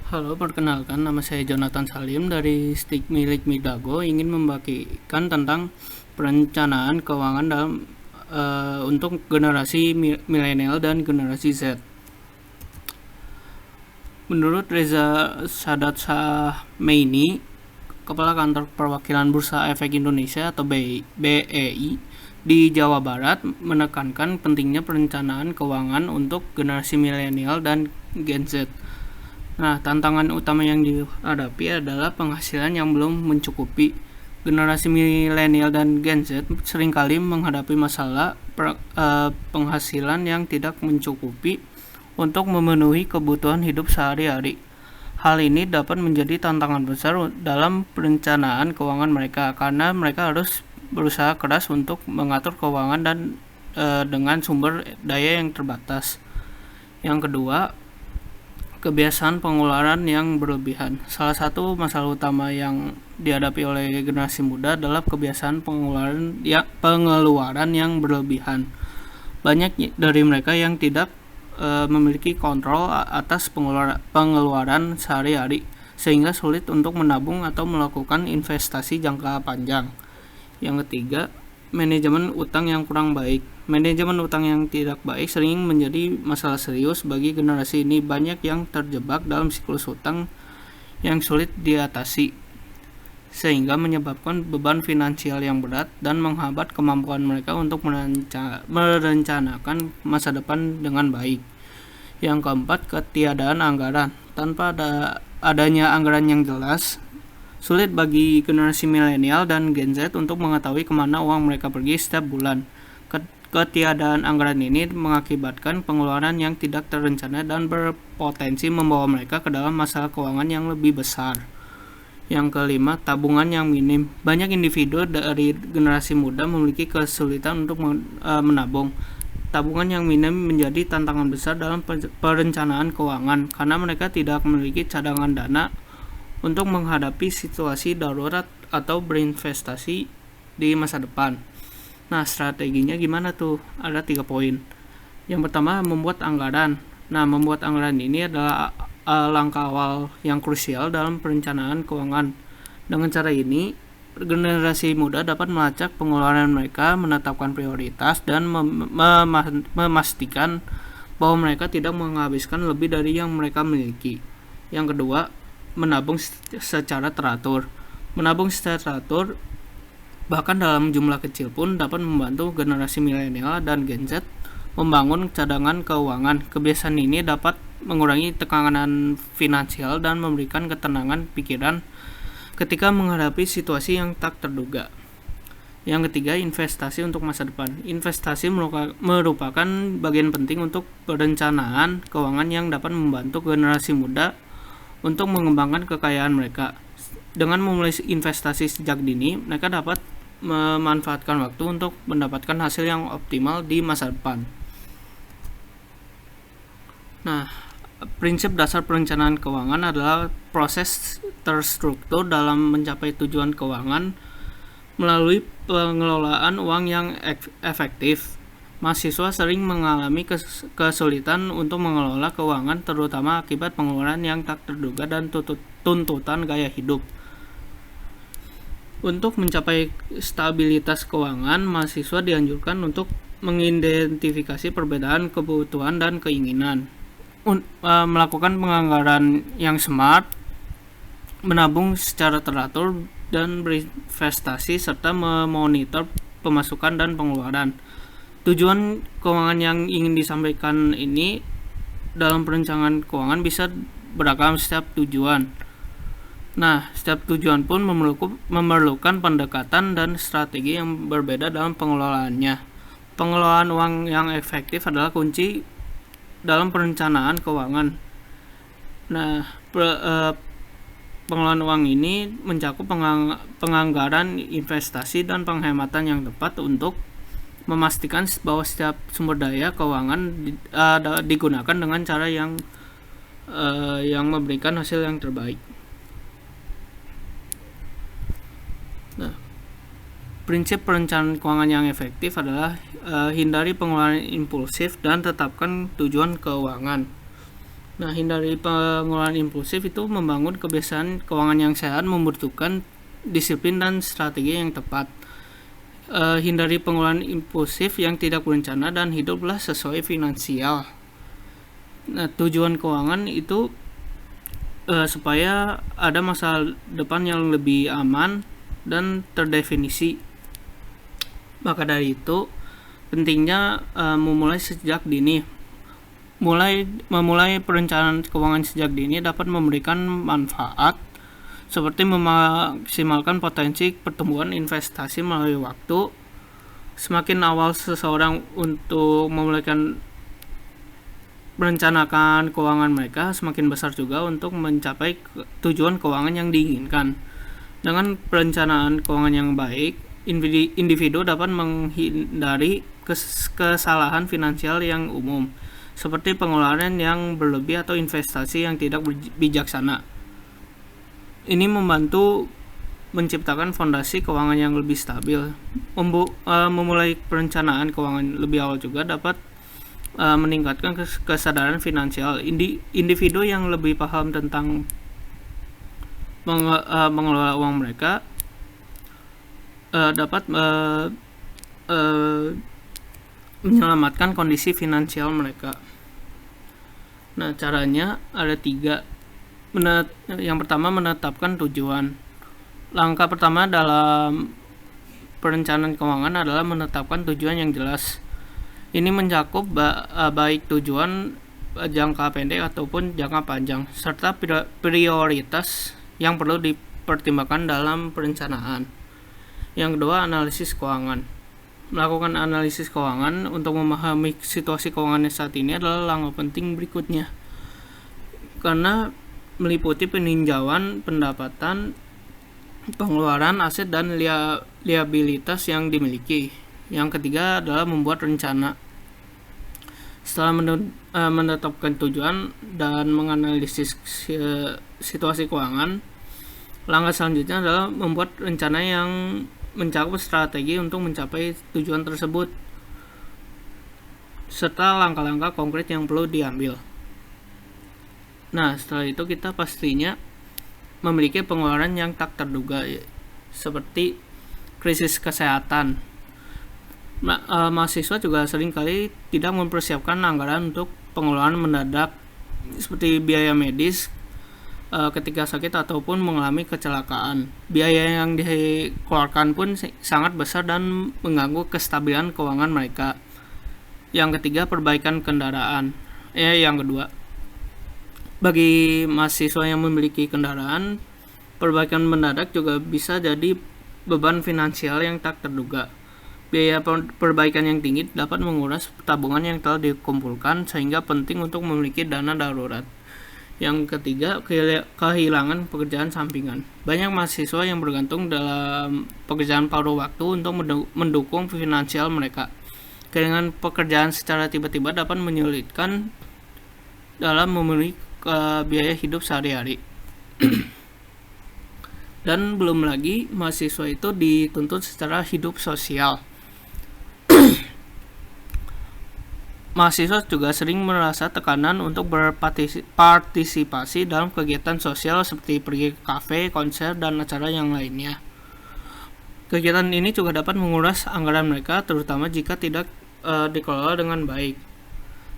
Halo, perkenalkan nama saya Jonathan Salim dari Stik Milik Midago, ingin membagikan tentang perencanaan keuangan untuk generasi milenial dan generasi Z. Menurut Reza Sadat Meini, Kepala Kantor Perwakilan Bursa Efek Indonesia atau BEI di Jawa Barat, menekankan pentingnya perencanaan keuangan untuk generasi milenial dan Gen Z. Nah, tantangan utama yang dihadapi adalah penghasilan yang belum mencukupi. Generasi milenial dan Gen Z seringkali menghadapi masalah penghasilan yang tidak mencukupi untuk memenuhi kebutuhan hidup sehari-hari. Hal ini dapat menjadi tantangan besar dalam perencanaan keuangan mereka karena mereka harus berusaha keras untuk mengatur keuangan dan dengan sumber daya yang terbatas. Yang kedua, kebiasaan pengeluaran yang berlebihan. Salah satu masalah utama yang dihadapi oleh generasi muda adalah kebiasaan pengeluaran yang berlebihan. Banyak dari mereka yang tidak memiliki kontrol atas pengeluaran sehari-hari, sehingga sulit untuk menabung atau melakukan investasi jangka panjang. Yang ketiga, manajemen utang yang kurang baik. Manajemen utang yang tidak baik sering menjadi masalah serius bagi generasi ini. Banyak yang terjebak dalam siklus utang yang sulit diatasi, sehingga menyebabkan beban finansial yang berat dan menghambat kemampuan mereka untuk merencanakan masa depan dengan baik. Yang keempat, ketiadaan anggaran. Tanpa adanya anggaran yang jelas, sulit bagi generasi milenial dan Gen Z untuk mengetahui kemana uang mereka pergi setiap bulan. Ketiadaan anggaran ini mengakibatkan pengeluaran yang tidak terencana dan berpotensi membawa mereka ke dalam masalah keuangan yang lebih besar. Yang kelima, tabungan yang minim. Banyak individu dari generasi muda memiliki kesulitan untuk menabung. Tabungan yang minim menjadi tantangan besar dalam perencanaan keuangan karena mereka tidak memiliki cadangan dana untuk menghadapi situasi darurat atau berinvestasi di masa depan. Nah, strateginya gimana tuh? Ada 3 poin. Yang pertama, membuat anggaran. Nah, membuat anggaran ini adalah langkah awal yang krusial dalam perencanaan keuangan. Dengan cara ini, generasi muda dapat melacak pengeluaran mereka, menetapkan prioritas, dan memastikan bahwa mereka tidak menghabiskan lebih dari yang mereka miliki. Yang kedua, menabung secara teratur. Menabung secara teratur, bahkan dalam jumlah kecil pun, dapat membantu generasi milenial dan Gen Z membangun cadangan keuangan. Kebiasaan ini dapat mengurangi tekanan finansial dan memberikan ketenangan pikiran ketika menghadapi situasi yang tak terduga. Yang ketiga, investasi untuk masa depan. Investasi merupakan bagian penting untuk perencanaan keuangan yang dapat membantu generasi muda untuk mengembangkan kekayaan mereka. Dengan memulai investasi sejak dini, mereka dapat memanfaatkan waktu untuk mendapatkan hasil yang optimal di masa depan. Nah, prinsip dasar perencanaan keuangan adalah proses terstruktur dalam mencapai tujuan keuangan melalui pengelolaan uang yang efektif. Mahasiswa sering mengalami kesulitan untuk mengelola keuangan, terutama akibat pengeluaran yang tak terduga dan tuntutan gaya hidup. Untuk mencapai stabilitas keuangan, mahasiswa dianjurkan untuk mengidentifikasi perbedaan kebutuhan dan keinginan, melakukan penganggaran yang smart, menabung secara teratur, dan berinvestasi serta memonitor pemasukan dan pengeluaran. Tujuan keuangan yang ingin disampaikan ini dalam perencanaan keuangan bisa beragam setiap tujuan. Nah, setiap tujuan pun memerlukan pendekatan dan strategi yang berbeda dalam pengelolaannya. Pengelolaan uang yang efektif adalah kunci dalam perencanaan keuangan. Nah, pengelolaan uang ini mencakup penganggaran investasi dan penghematan yang tepat untuk memastikan bahwa setiap sumber daya keuangan digunakan dengan cara yang memberikan hasil yang terbaik. Nah, prinsip perencanaan keuangan yang efektif adalah hindari pengeluaran impulsif dan tetapkan tujuan keuangan. Nah, hindari pengeluaran impulsif itu membangun kebiasaan keuangan yang sehat membutuhkan disiplin dan strategi yang tepat. Hindari pengeluaran impulsif yang tidak berencana dan hiduplah sesuai finansial. Nah, tujuan keuangan itu supaya ada masa depan yang lebih aman dan terdefinisi. Maka dari itu, pentingnya memulai sejak dini. Memulai perencanaan keuangan sejak dini dapat memberikan manfaat seperti memaksimalkan potensi pertumbuhan investasi melalui waktu. Semakin awal seseorang untuk merencanakan keuangan mereka, semakin besar juga untuk mencapai tujuan keuangan yang diinginkan. Dengan perencanaan keuangan yang baik, individu dapat menghindari kesalahan finansial yang umum, seperti pengeluaran yang berlebih atau investasi yang tidak bijaksana. Ini membantu menciptakan fondasi keuangan yang lebih stabil. Memulai perencanaan keuangan lebih awal juga dapat meningkatkan kesadaran finansial. Individu yang lebih paham tentang mengelola uang mereka dapat menyelamatkan kondisi finansial mereka. Nah, caranya ada 3. Yang pertama, menetapkan tujuan. Langkah pertama dalam perencanaan keuangan adalah menetapkan tujuan yang jelas. Ini mencakup baik tujuan jangka pendek ataupun jangka panjang, serta prioritas yang perlu dipertimbangkan dalam perencanaan. Yang kedua, analisis keuangan. Melakukan analisis keuangan untuk memahami situasi keuangan saat ini adalah langkah penting berikutnya, karena meliputi peninjauan pendapatan, pengeluaran, aset, dan liabilitas yang dimiliki. Yang ketiga adalah membuat rencana. Setelah menetapkan tujuan dan menganalisis situasi keuangan, langkah selanjutnya adalah membuat rencana yang mencakup strategi untuk mencapai tujuan tersebut, serta langkah-langkah konkret yang perlu diambil. Nah, setelah itu kita pastinya memiliki pengeluaran yang tak terduga, seperti krisis kesehatan. Mahasiswa juga seringkali tidak mempersiapkan anggaran untuk pengeluaran mendadak, seperti biaya medis ketika sakit ataupun mengalami kecelakaan. Biaya yang dikeluarkan pun sangat besar dan mengganggu kestabilan keuangan mereka. Yang ketiga, perbaikan kendaraan. Yang kedua, bagi mahasiswa yang memiliki kendaraan, perbaikan mendadak juga bisa jadi beban finansial yang tak terduga. Biaya perbaikan yang tinggi dapat menguras tabungan yang telah dikumpulkan, sehingga penting untuk memiliki dana darurat. Yang ketiga, kehilangan pekerjaan sampingan. Banyak mahasiswa yang bergantung dalam pekerjaan paruh waktu untuk mendukung finansial mereka. Kehilangan pekerjaan secara tiba-tiba dapat menyulitkan dalam memenuhi biaya hidup sehari-hari. Dan belum lagi mahasiswa itu dituntut secara hidup sosial. Mahasiswa juga sering merasa tekanan untuk berpartisipasi dalam kegiatan sosial seperti pergi ke kafe, konser, dan acara yang lainnya. Kegiatan ini juga dapat menguras anggaran mereka, terutama jika tidak dikelola dengan baik.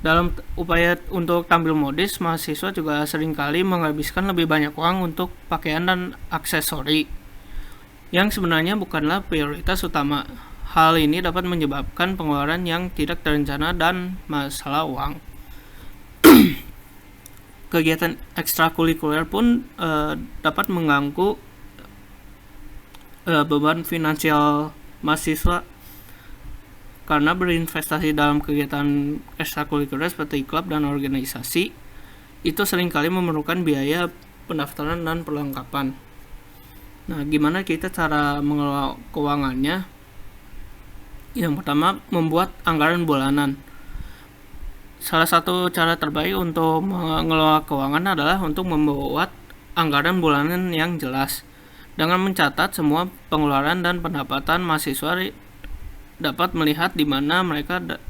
Dalam upaya untuk tampil modis, mahasiswa juga seringkali menghabiskan lebih banyak uang untuk pakaian dan aksesori, yang sebenarnya bukanlah prioritas utama. Hal ini dapat menyebabkan pengeluaran yang tidak terencana dan masalah uang. Kegiatan ekstrakurikuler pun dapat mengganggu beban finansial mahasiswa, karena berinvestasi dalam kegiatan ekstrakurikuler seperti klub dan organisasi itu seringkali memerlukan biaya pendaftaran dan perlengkapan. Nah, gimana kita cara mengelola keuangannya? Yang pertama, membuat anggaran bulanan. Salah satu cara terbaik untuk mengelola keuangan adalah untuk membuat anggaran bulanan yang jelas. Dengan mencatat semua pengeluaran dan pendapatan, mahasiswa dapat melihat di mana mereka menghemat